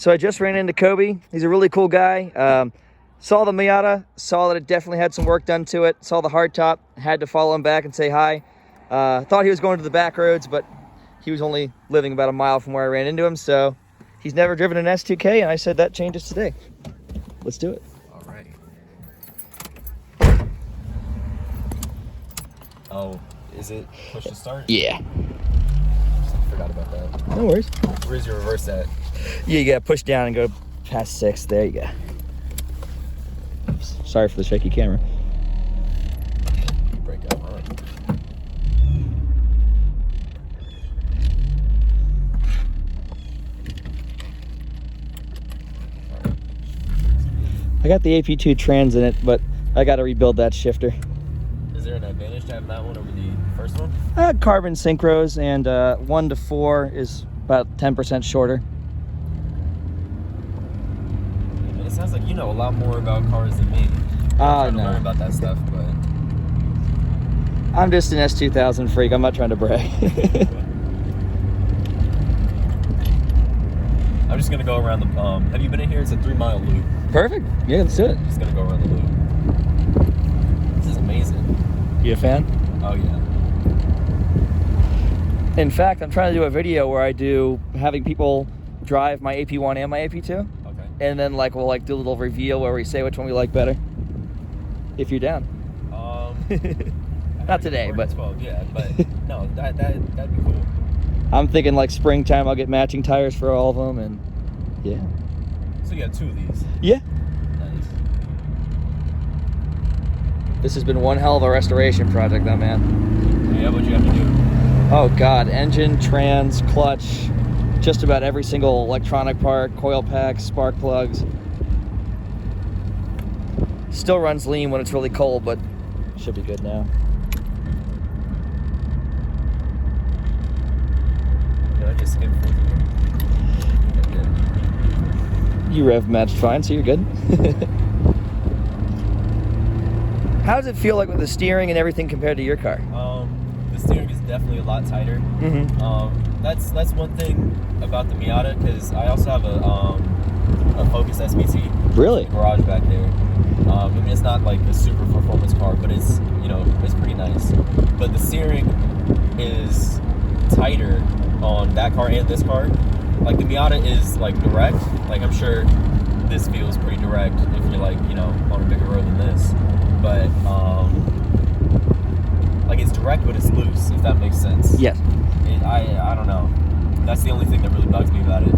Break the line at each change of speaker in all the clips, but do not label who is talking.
So I just ran into Kobbe. He's a really cool guy. Saw the Miata, saw that it definitely had some work done to it. Saw the hardtop, had to follow him back and say hi. Thought he was going to the back roads, but he was only living about a mile from where I ran into him. So he's never driven an S2K, and I said that changes today. Let's do it.
All right. Oh, is it push to start?
Yeah.
Forgot about that.
No worries.
Where's your reverse at?
Yeah, you gotta push down and go past 6. There you go. Sorry for the shaky camera.
Break out, huh?
I got the AP2 trans in it, but I gotta rebuild that shifter.
Is there an advantage to having that one over the first one?
Carbon synchros, and 1 to 4 is about 10% shorter.
And it sounds like you know a lot more about cars than me. I'm trying to learn about that stuff, but
I'm just an S2000 freak. I'm not trying to brag.
I'm just gonna go around the. Have you been in here? It's a 3-mile loop.
Perfect. Yeah, let's do it.
Just gonna go around the loop. This is amazing.
You a fan?
Oh yeah.
In fact, I'm trying to do a video where I do having people drive my AP1 and my AP2.
Okay.
And then we'll do a little reveal where we say which one we like better. If you're down. Not today, but
12. Yeah, but no, that'd be cool.
I'm thinking springtime. I'll get matching tires for all of them, and yeah.
So you got 2 of these.
Yeah.
Nice.
This has been one hell of a restoration project, though, man.
Yeah, what'd you have to do?
Oh God, engine, trans, clutch, just about every single electronic part, coil packs, spark plugs. Still runs lean when it's really cold, but should be good now.
Did I just skip through?
You rev matched fine, so you're good. How does it feel like with the steering and everything compared to your car?
The steering is definitely a lot tighter.
Mm-hmm.
That's one thing about the Miata, because I also have a Focus SVT.
Really?
In the garage back there. I mean, it's not like a super performance car, but it's it's pretty nice. But the steering is tighter on that car and this car. Like the Miata is direct. I'm sure this feels pretty direct if you're on a bigger road than this. But it's direct, but it's loose, if that makes sense.
Yes.
I don't know. That's the only thing that really bugs me about it.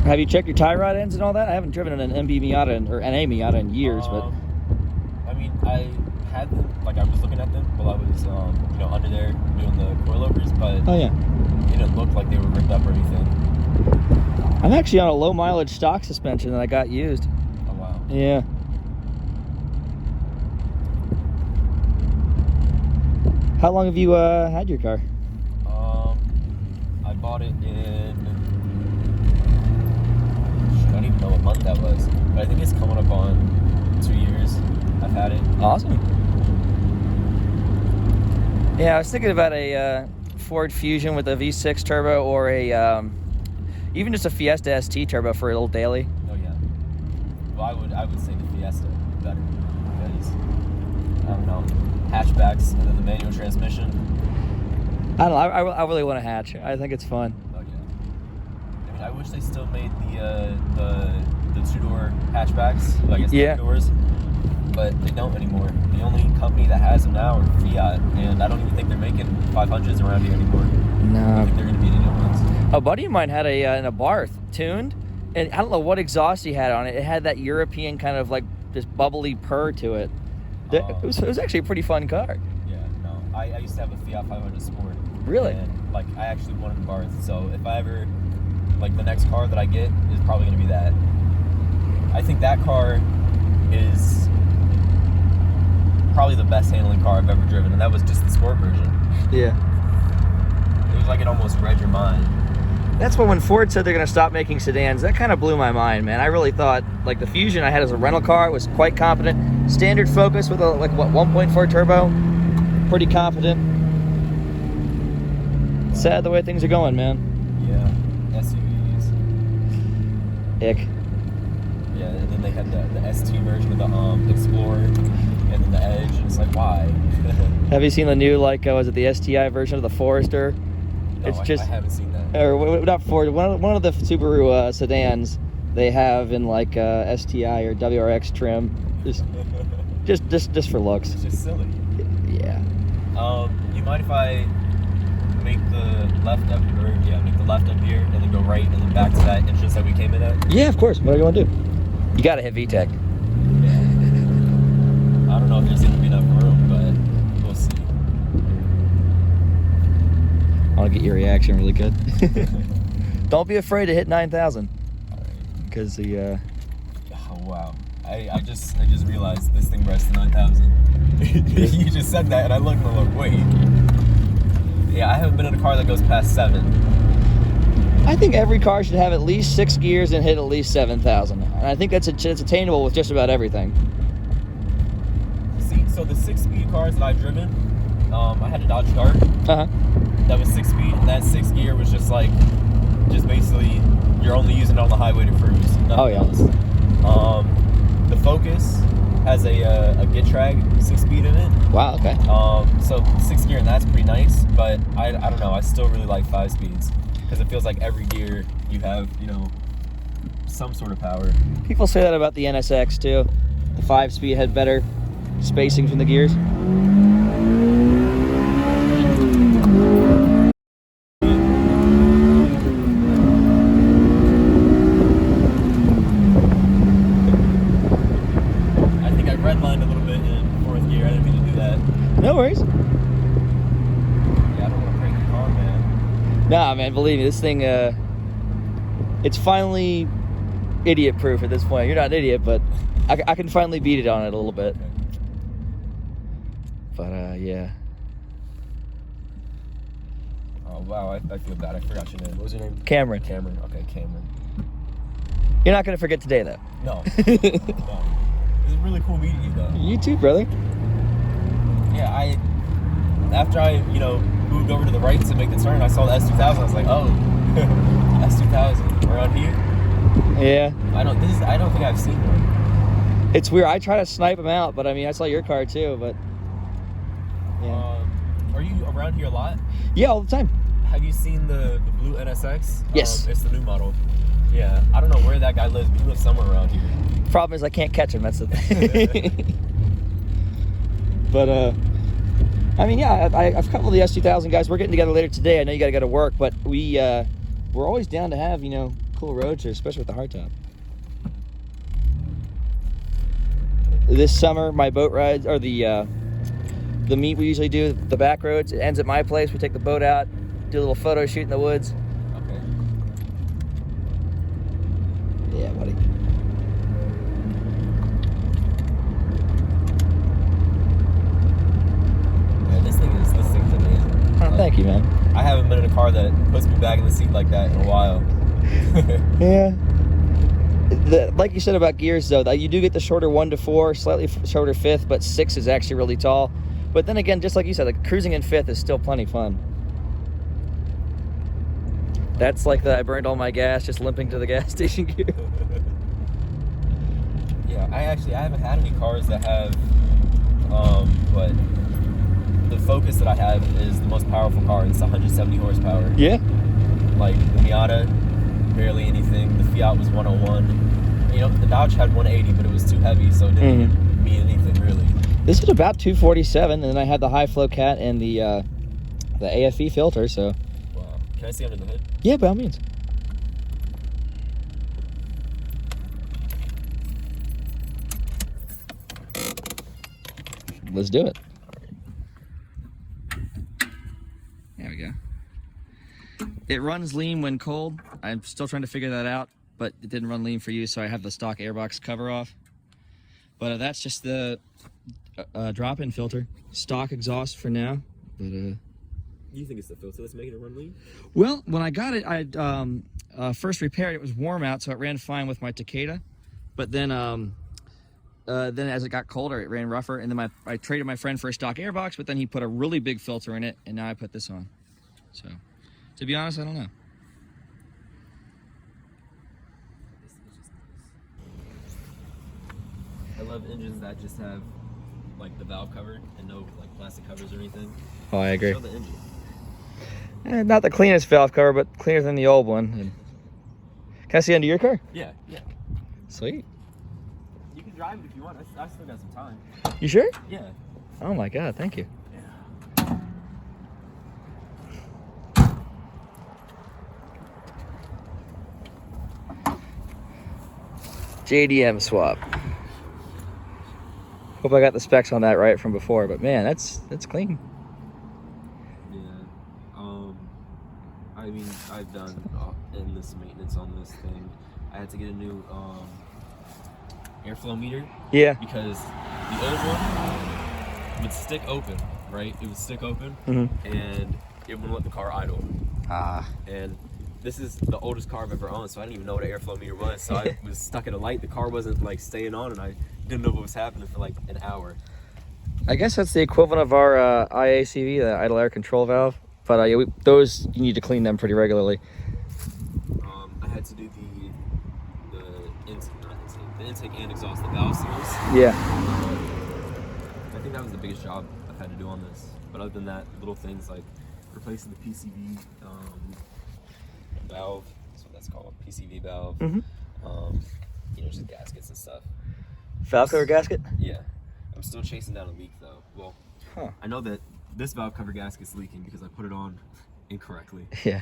Have you checked your tie rod ends and all that? I haven't driven an MB Miata or NA Miata in years, but
I mean, I had them. I was looking at them while I was under there doing the coilovers, but
oh yeah,
it didn't look like they were ripped up or anything.
I'm actually on a low mileage stock suspension that I got used.
Oh wow.
Yeah. How long have you had your car?
I bought it in. I don't even know what month that was, but I think it's coming up on 2 years. I've had it.
Awesome. Yeah, I was thinking about a Ford Fusion with a V6 turbo, or a even just a Fiesta ST turbo for a little daily.
Oh yeah. Well, I would say the Fiesta better, because I don't know, hatchbacks and then the manual transmission.
I don't know. I really want to hatch. I think it's fun.
Oh yeah. I mean, I wish they still made the 2-door hatchbacks. I guess
yeah.
3 doors. But they don't anymore. The only company that has them now are Fiat, and I don't even think they're making 500s around here anymore.
No.
I think they're going to be the new ones.
A buddy of mine had an Abarth tuned, and I don't know what exhaust he had on it. It had that European kind of this bubbly purr to it. It was actually a pretty fun car.
Yeah, no. I used to have a Fiat 500 Sport.
Really?
And I actually wanted an Abarth, so if I ever the next car that I get is probably going to be that. I think that car is probably the best handling car I've ever driven, and that was just the sport version.
Yeah.
It was it almost read your mind.
That's when Ford said they're going to stop making sedans. That kind of blew my mind, man. I really thought, the Fusion I had as a rental car, it was quite competent. Standard Focus with a, 1.4 turbo. Pretty competent. Sad the way things are going, man.
Yeah. SUVs.
Ick.
Yeah, and then they had the ST version of the Explorer, and then the Edge, and it's like, why?
Have you seen the new, like, was it the STI version of the Forester?
No,
It's just,
I haven't seen that.
or not Forester, one of the Subaru sedans they have in like STI or WRX trim, just for looks.
It's just silly.
Yeah.
You mind if I make the left up, or make the left up here, and then go right, and then back to that entrance that we came in at?
Yeah, of course. What do you want to do? You gotta hit VTEC.
Yeah. I don't know if there's gonna be enough room, but we'll see.
I want to get your reaction really good. Don't be afraid to hit 9,000. Because the
oh wow, I just realized this thing breasts 9,000. You just said that, and I looked and I'm like, wait. Yeah, I haven't been in a car that goes past 7.
I think every car should have at least 6 gears and hit at least 7,000. And I think that's attainable with just about everything.
See, so the 6-speed cars that I've driven, I had a Dodge Dart. That was 6-speed, and that 6th gear was just basically you're only using it on the highway to cruise.
Oh yeah.
Else. The Focus has a Getrag 6-speed in it.
Wow. Okay.
So 6th gear, and that's pretty nice. But I don't know. I still really like 5 speeds because it feels like every gear you have, some sort of power.
People say that about the NSX too. The 5-speed had better spacing from the gears. No worries.
Yeah, I don't want to break the car, man.
Nah, man, believe me, this thing, it's finally idiot-proof at this point. You're not an idiot, but I can finally beat it on it a little bit.
Okay.
But, yeah.
Oh, wow, I feel bad. I forgot your name. What was your name?
Cameron.
Cameron. Okay, Cameron.
You're not going to forget today, though.
No. No. It was really cool meeting you, though.
You too, brother.
Yeah, after I moved over to the right to make the turn, I saw the S2000. I was like, oh, S2000 around here.
Yeah.
I don't think I've seen one.
It's weird. I try to snipe them out, but I mean, I saw your car too, but yeah.
Are you around here a lot?
Yeah, all the time.
Have you seen the blue NSX?
Yes.
It's the new model. Yeah. I don't know where that guy lives, but he lives somewhere around here.
Problem is I can't catch him. That's the thing. But I mean, yeah, I've a couple of the S2000 guys. We're getting together later today. I know you got to go to work, but we're always down to have cool road trips, especially with the hardtop. This summer, my boat rides or the meet we usually do, the back roads. It ends at my place. We take the boat out, do a little photo shoot in the woods.
Okay.
Yeah, buddy.
This thing's amazing.
Oh, thank you, man.
I haven't been in a car that puts me back in the seat like that in a while.
Yeah. Like you said about gears, though, that you do get the shorter 1 to 4, slightly shorter 5th, but 6 is actually really tall. But then again, just like you said, like cruising in 5th is still plenty fun. That's like I burned all my gas just limping to the gas station gear.
Yeah, I haven't had any cars that have, but the Focus that I have is the most powerful car. It's 170 horsepower.
Yeah.
Like the Miata, barely anything. The Fiat was 101. The Dodge had 180, but it was too heavy, so it didn't mean anything really.
This is about 247, and then I had the high flow cat and the AFE filter. So.
Wow. Can I see under the hood?
Yeah, by all means. Let's do it. There we go. It runs lean when cold. I'm still trying to figure that out, but it didn't run lean for you, so I have the stock airbox cover off. But that's just the drop-in filter. Stock exhaust for now, but
You think it's the filter that's making it run lean?
well, when I got it, I first repaired it. It was warm out, so it ran fine with my Takeda. But then as it got colder, it ran rougher. And then I traded my friend for a stock airbox, but then he put a really big filter in it, and now I put this on. So, to be honest, I don't know.
It's love engines that just have like the valve cover and no like plastic covers or anything.
Oh, I agree.
Show the engine.
Not the cleanest valve cover, but cleaner than the old one. And can I see under your car?
Yeah.
Sweet.
You can drive it if you want. I still got some time.
You sure?
Yeah.
Oh my God, thank you. JDM swap. Hope I got the specs on that right from before, but man, that's clean.
Yeah. I mean, I've done endless maintenance on this thing. I had to get a new airflow meter.
Yeah.
Because the old one would stick open, right? It would stick open, and it wouldn't let the car idle. And this is the oldest car I've ever owned, so I didn't even know what an airflow meter was. So I was stuck at a light. The car wasn't like staying on, and I didn't know what was happening for like an hour.
I guess that's the equivalent of our IACV, the idle air control valve. But yeah, those, you need to clean them pretty regularly.
I had to do the intake and exhaust, the valve seals.
Yeah.
I think that was the biggest job I've had to do on this. But other than that, little things like replacing the PCV valve, that's what that's called, PCV valve. You know, just gaskets and stuff.
Valve cover gasket?
Yeah. I'm still chasing down a leak though. Well, I know that this valve cover gasket's leaking because I put it on incorrectly.
Yeah.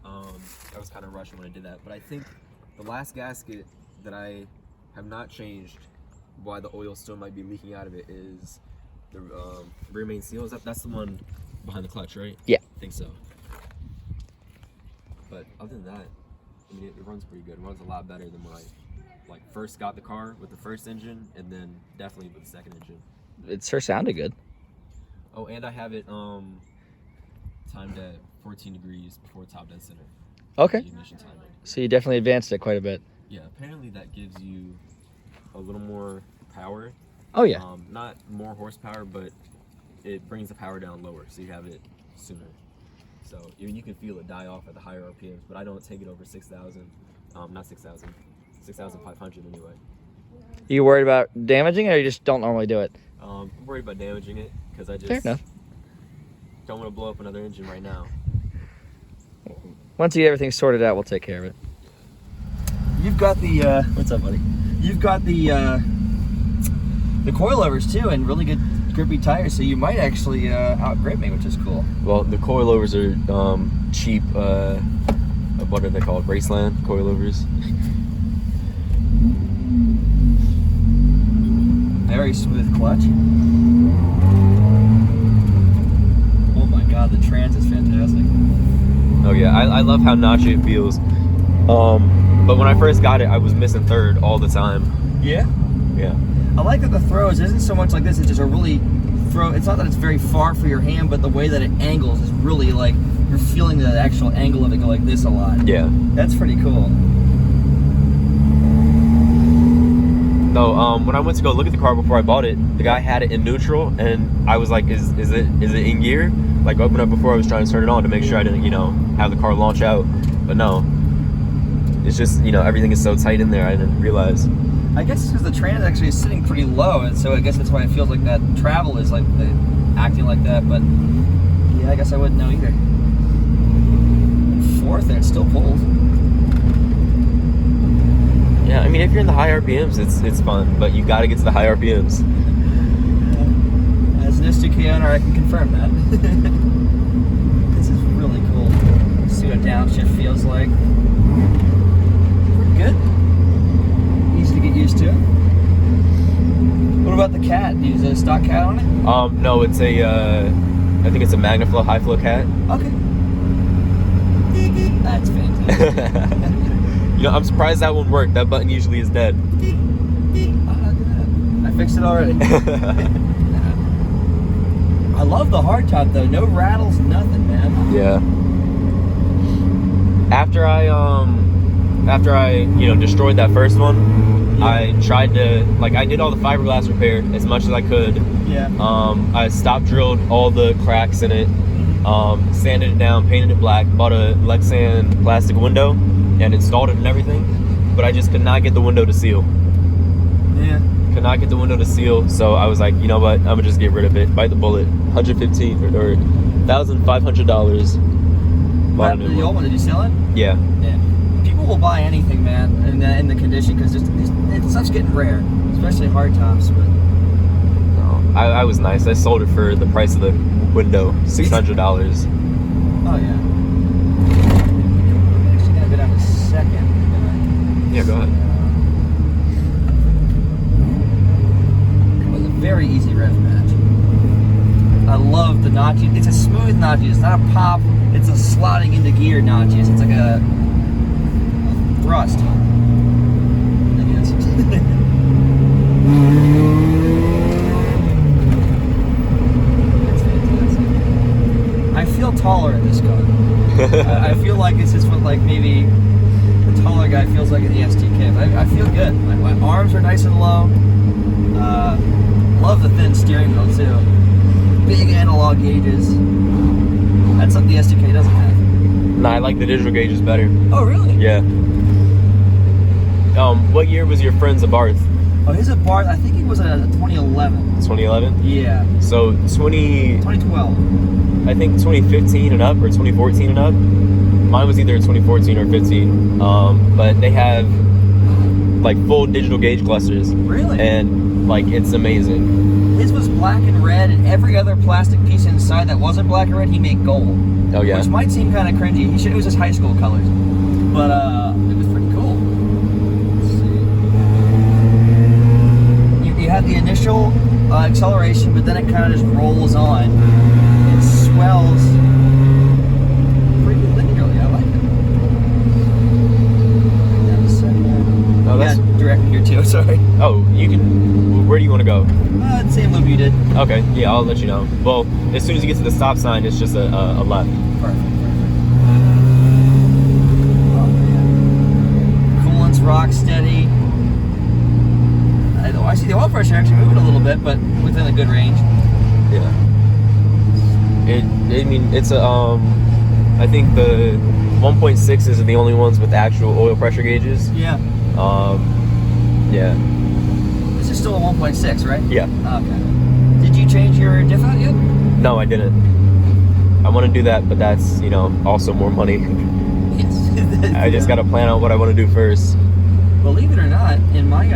I was kind of rushing when I did that, but I think the last gasket that I have not changed, why the oil still might be leaking out of it, is the rear main seal. That's the one behind the clutch, right?
Yeah.
I think so. But other than that, I mean, it runs pretty good. It runs a lot better than when I like first got the car with the first engine, and then definitely with the second engine.
It sure sounded good.
Oh, and I have it timed at 14 degrees before top dead center.
Okay.
Ignition timing.
So you definitely advanced it quite a bit.
Yeah, apparently that gives you a little more power.
Oh yeah.
Not more horsepower, but it brings the power down lower, so you have it sooner. So you can feel it die off at the higher RPMs, but I don't take it over 6,000. Not 6,000. 6,500 anyway.
You worried about damaging it, or you just don't normally do it?
I'm worried about damaging it because I just
Fair enough.
don't want to blow up another engine right now.
Once you get everything sorted out, we'll take care of it. You've got the what's up, buddy? You've got the coilovers too, and really good grippy tires, so you might actually outgrip me, which is cool. Well,
the coilovers are cheap. What are they called? Raceland coilovers.
Very smooth clutch. Oh my God, the trans is fantastic.
Oh yeah, I love how notchy it feels. But when I first got it, I was missing third all the time.
Yeah?
Yeah.
I like that the throws isn't so much like this, it's just a really throw. It's not that it's very far for your hand, but the way that it angles is really like, you're feeling the actual angle of it go like this a lot.
Yeah.
That's pretty cool.
No, when I went to go look at the car before I bought it, the guy had it in neutral, and I was like, is it in gear? Like, open up before I was trying to turn it on to make sure I didn't, have the car launch out. But no, it's just, everything is so tight in there, I didn't realize.
I guess because the trans actually is sitting pretty low, and so I guess that's why it feels like that travel is like acting like that, but yeah, I guess I wouldn't know either. Fourth, and it still pulls.
Yeah, I mean, if you're in the high RPMs, it's fun, but you got to get to the high RPMs.
As an S2K owner, I can confirm that. This is really cool. See what downshift feels like. Pretty good. Easy to get used to. What about the cat? Do you use a stock cat on it?
No, it's I think it's a MagnaFlow high flow cat.
Okay. That's fantastic.
I'm surprised that one worked. That button usually is dead.
I fixed it already. I love the hardtop though. No rattles, nothing, man.
Yeah. After I destroyed that first one, I tried to, I did all the fiberglass repair as much as I could.
Yeah.
I stop drilled all the cracks in it, sanded it down, painted it black, bought a Lexan plastic window, and installed it and everything, but I just could not get the window to seal.
Yeah.
could not get the window to seal, so I was like, you know what, I'm gonna just get rid of it, bite the bullet. $115 or $1,500.
The old one, did you sell it?
Yeah.
Yeah. People will buy anything, man, in the condition, because stuff's getting rare, especially hard tops. But
No, I was nice. I sold it for the price of the window, $600.
Oh yeah. I'm actually gonna go down to second.
Yeah, go ahead.
It was a very easy rev match. I love the notches. It's a smooth notches. It's not a pop. It's a slotting into gear notches. It's like a thrust, I guess. It's fantastic. I feel taller in this car. I feel like this is what, like, maybe the taller guy feels like in the STK. But I feel good. My arms are nice and low. Love the thin steering wheel too. Big analog gauges. That's something the STK doesn't have.
No, I like the digital gauges better.
Oh, really?
Yeah. What year was your friend's Abarth?
Oh, his Abarth, I think it was a 2011.
2011?
Yeah.
So
2012.
I think 2015 and up, or 2014 and up. Mine was either 2014 or 15. But they have like full digital gauge clusters.
Really?
And like, it's amazing.
His was black and red, and every other plastic piece inside that wasn't black and red, he made gold.
Oh yeah.
Which might seem kind of cringy. It was his high school colors. But it was pretty cool. Let's see. You had the initial acceleration, but then it kind of just rolls on. It swells pretty linearly. I like it. Down to second.
Oh, that's...
Yeah, direct gear too, sorry.
Oh, you can... Where do you want to go?
Same loop you did.
Okay, yeah, I'll let you know. Well, as soon as you get to the stop sign, it's just a left.
Perfect. Oh, man. Coolant's rock steady. I see the oil pressure actually moving a little bit, but within a good range.
Yeah. I mean, it's a, I think the 1.6s are the only ones with actual oil pressure gauges.
Yeah.
Yeah.
This is still a 1.6, right?
Yeah.
Okay. Did you change your diff out yet?
No, I didn't. I want to do that, but that's, you know, also more money.
Yes.
I just got to plan out what I want to do first.
Believe it or not, in my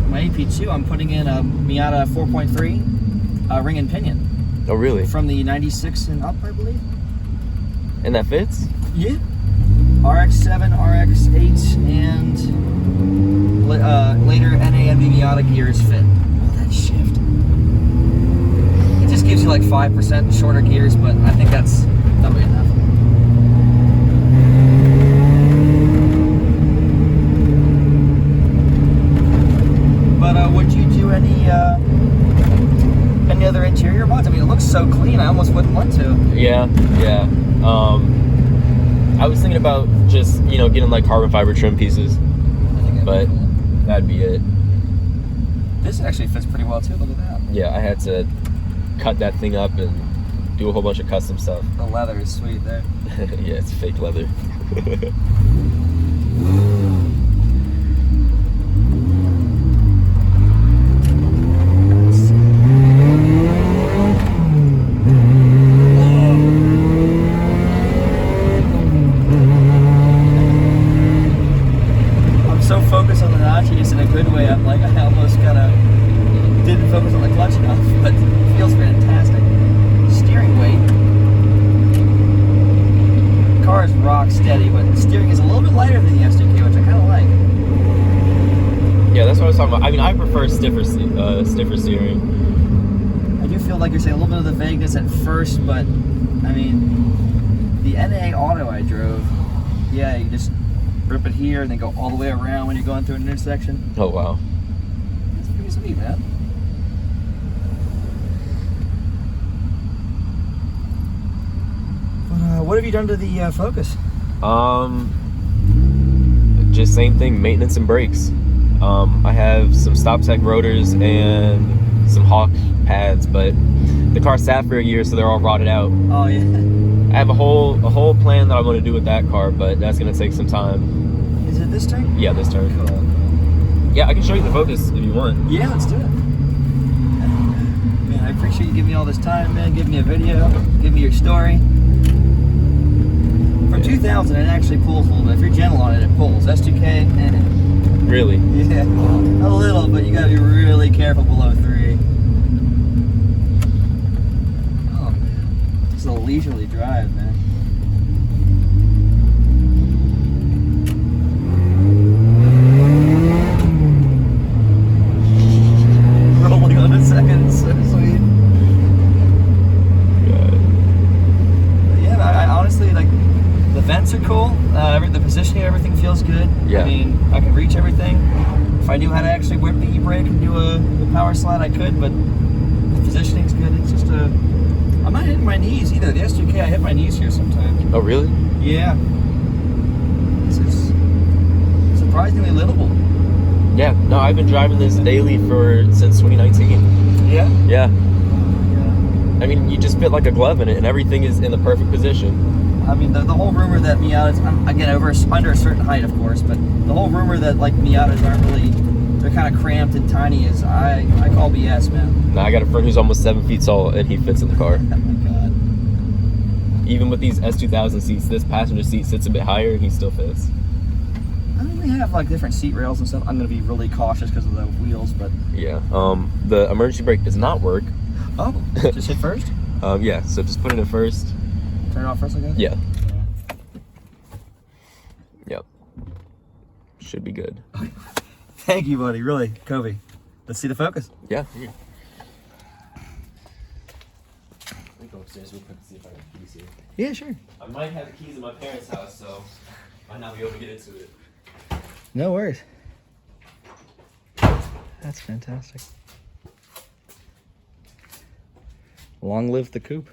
my AP2, I'm putting in a Miata 4.3 ring and pinion.
Oh, really?
From the 96 and up, I believe.
And that fits?
Yeah. RX-7, RX-8, and later NA Miata gears fit. Oh, that shift. It just gives you like 5% shorter gears, but I think that'll be enough. But would you do any other interior mods? I mean, it looks so clean, I almost wouldn't want to.
Yeah. I was thinking about just, you know, getting like carbon fiber trim pieces, but that'd be it.
This actually fits pretty well too, look at that.
Yeah, I had to cut that thing up and do a whole bunch of custom stuff.
The leather is sweet there.
Yeah, it's fake leather.
Focus on the notches in a good way. I'm like, I almost kind of didn't focus on the clutch enough, but it feels fantastic. Steering weight. The car is rock steady, but the steering is a little bit lighter than the STK, which I kind of like.
Yeah, that's what I was talking about. I mean, I prefer stiffer steering.
I do feel like you're saying a little bit of the vagueness at first, but I mean, the NA Auto I drove, yeah, you just rip it here and then go all the way around when you're going through an intersection.
Oh, wow.
That's pretty sweet, man. But what have you done to the Focus?
Just same thing, maintenance and brakes. I have some stop tech rotors and some Hawk pads, but the car sat for a year, so they're all rotted out.
Oh yeah.
I have a whole plan that I want to do with that car, but that's gonna take some time.
Is it this turn?
Yeah, this turn.
Cool.
Yeah, I can show you the Focus if you want.
Yeah, let's do it. Man, I appreciate you giving me all this time, man. Give me a video. Give me your story. From 2000, it actually pulls a little bit. If you're gentle on it, it pulls. S2K,
Really?
yeah, a little, but you gotta be really careful below 3. Oh man, this is a leisurely drive, man. Rolling on a second, it's so sweet. But yeah, I honestly like. The vents are cool. The positioning, everything feels good.
Yeah.
I mean, I can reach everything. If I knew how to actually whip the e-brake and do a power slide, I could. But the positioning's good. It's just I'm not hitting my knees either. The S2K, I hit my knees here sometimes.
Oh, really?
Yeah. This is surprisingly livable.
Yeah. No, I've been driving this daily since 2019.
Yeah.
Yeah. I mean, you just fit like a glove in it, and everything is in the perfect position.
I mean, the whole rumor that Miatas, again, under a certain height, of course, but the whole rumor that, like, Miatas aren't really, they're kind of cramped and tiny is, I call BS, man.
Now, I got a friend who's almost 7 feet tall, and he fits in the car.
Oh, my God.
Even with these S2000 seats, this passenger seat sits a bit higher, and he still fits.
I mean, they have, like, different seat rails and stuff. I'm going to be really cautious because of the wheels, but...
Yeah. The emergency brake does not work.
Oh, just hit first?
Yeah, so just put it in first.
Turn it off first, I guess?
Yeah. Yep. Should be good.
Thank you, buddy. Really, Kobbe. Let's see the Focus.
Yeah. Here. Let me go upstairs real quick to see if I have keys here.
Yeah, sure.
I might have the keys in my parents' house, so I might not be able to get into it.
No worries. That's fantastic. Long live the coupe.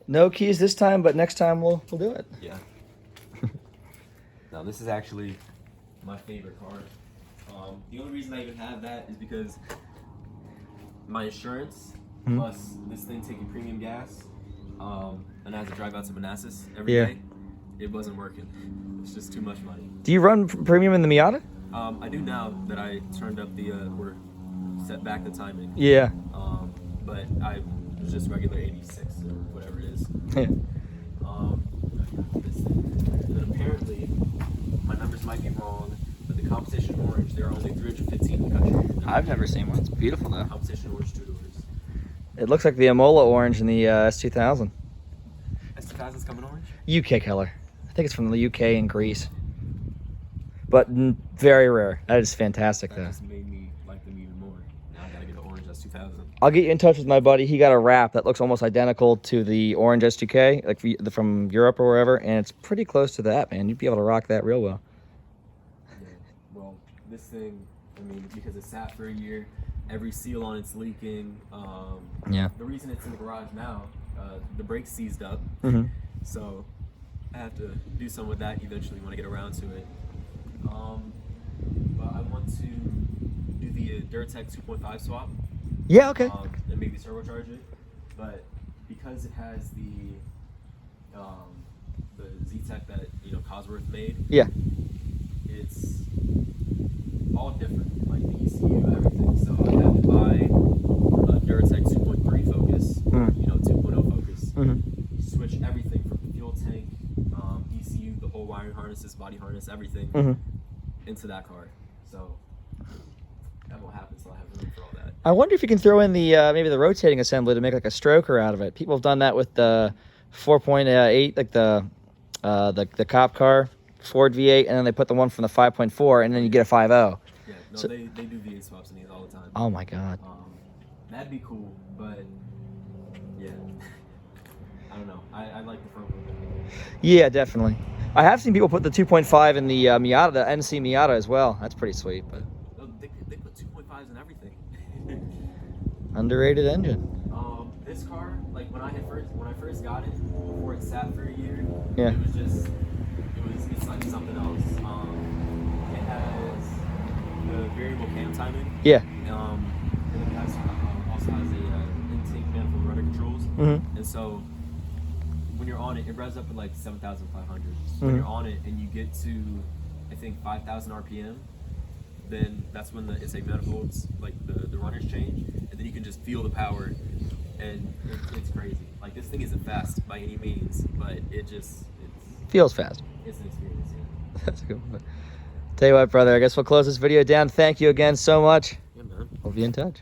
No keys this time, but next time we'll do it.
Yeah. Now this is actually my favorite car. The only reason I even have that is because my insurance plus this thing taking premium gas, and I had to drive out to Manassas every day. It wasn't working. It's just too much money.
Do you run premium in the Miata?
I do now that I turned up the or set back the timing.
Yeah.
But I was just regular 86 or whatever it is.
Yeah.
This thing. And then apparently, my numbers might be wrong, but the competition orange, there are only 315 in the country.
I've never seen one. It's beautiful though.
Competition orange 2 doors.
It looks like the Amola orange in the S2000.
S2000's coming orange?
UK color. I think it's from the UK and Greece. But very rare. That is fantastic
That
though.
just made me like them even more. Now I gotta get an orange S2000.
I'll get you in touch with my buddy. He got a wrap that looks almost identical to the orange S2K, like from Europe or wherever, and it's pretty close to that, man. You'd be able to rock that real well.
Yeah. Well, this thing, I mean, because it sat for a year, every seal on it's leaking.
Yeah.
The reason it's in the garage now, the brakes seized up.
Mm-hmm.
So I have to do something with that eventually when I get around to it. But I want to do the Durtech 2.5 swap.
Yeah, okay.
And maybe turbocharge it. But because it has the Z-Tech that Cosworth made,
Yeah.
it's all different, like the ECU, everything. So I had to buy a Durtech 2.3 Focus, or 2.0 Focus.
Mm-hmm.
Switch everything from fuel tank, ECU, the whole wiring harnesses, body harness, everything into that car. So that won't happen until I have room for all that.
I wonder if you can throw in the maybe the rotating assembly to make like a stroker out of it. People have done that with the 4.8, like the cop car Ford V8, and then they put the one from the 5.4, and then you get a 5.0.
Yeah, no,
So,
they do V8 swaps in these all the time.
oh my god.
That'd be cool, but yeah, I don't know. I like the front wheel.
Yeah, definitely. I have seen people put the 2.5 in the Miata, the NC Miata as well. That's pretty sweet, but
No, they put 2.5s in everything.
underrated engine.
This car, like when I first got it, before it sat for a year,
Yeah.
it's like something else. It has the variable cam timing.
Yeah.
And it also has a intake manifold rudder controls.
Mm-hmm.
And so when you're on it, it revs up at like 7,500. So when you're on it and you get to, I think, 5,000 RPM, then that's when the intake manifolds, like the runners change, and then you can just feel the power, and it's crazy. Like, this thing isn't fast by any means, but
feels fast.
It's an experience, yeah.
That's a good one. Tell you what, brother, I guess we'll close this video down. Thank you again so much.
Yeah, man.
We'll be in touch.